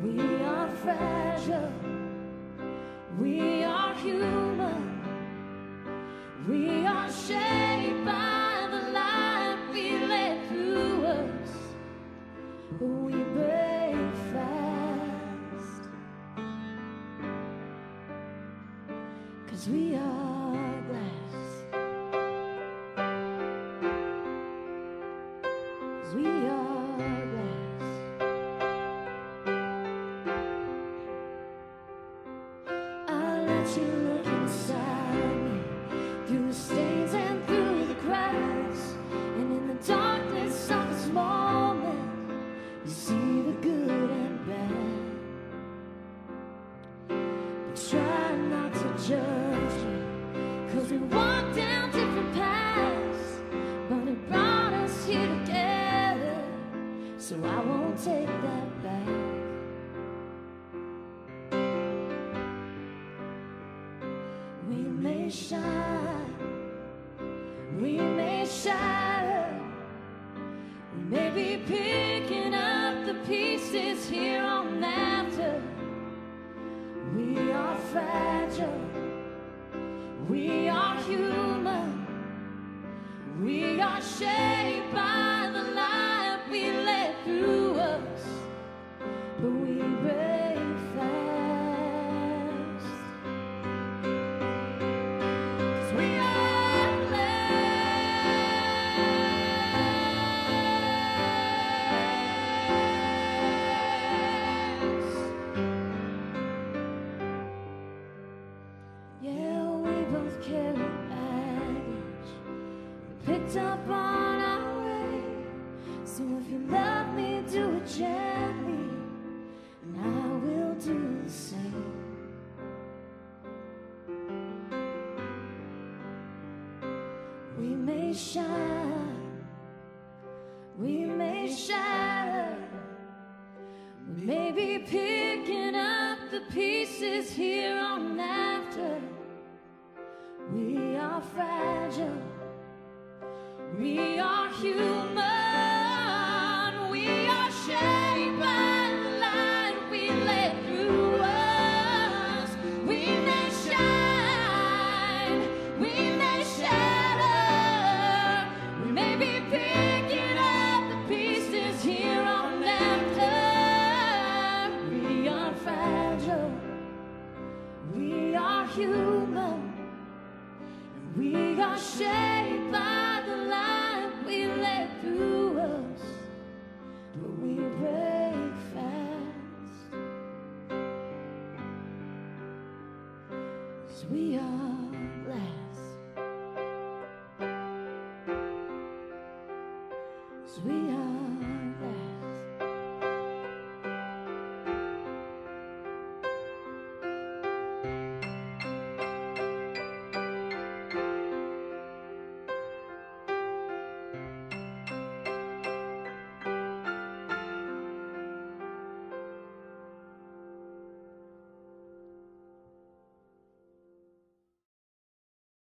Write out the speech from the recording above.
We are fragile, we are human, we are shaped by the light we let through us. We break fast, 'cause we are glass. 'Cause we are glass. I'll let you look inside me, through the stains and through the cracks, and in the darkness of this moment you see the good and bad. But try not to judge me, 'cause we walk down different paths, but it brought us here together, so I won't take that back. We may shine, we may shatter, we may be picking up the pieces here on after. We are fragile, we are human, we are shaped by the light we let through us, but we break fast. 'Cause we are glass. Yeah, we both carry baggage we picked up on our way. So if you love me, do it gently, and I will do the same. We may shine, we may shatter, we may be picking up the pieces here on after. We are fragile, we are human, we are shaped by the light we let through us. We may shine, we may shatter, we may be picking up the pieces here on after. We are fragile, we are human, we are shaped by the light we let through us, but we break fast. 'Cause we are glass. 'Cause we are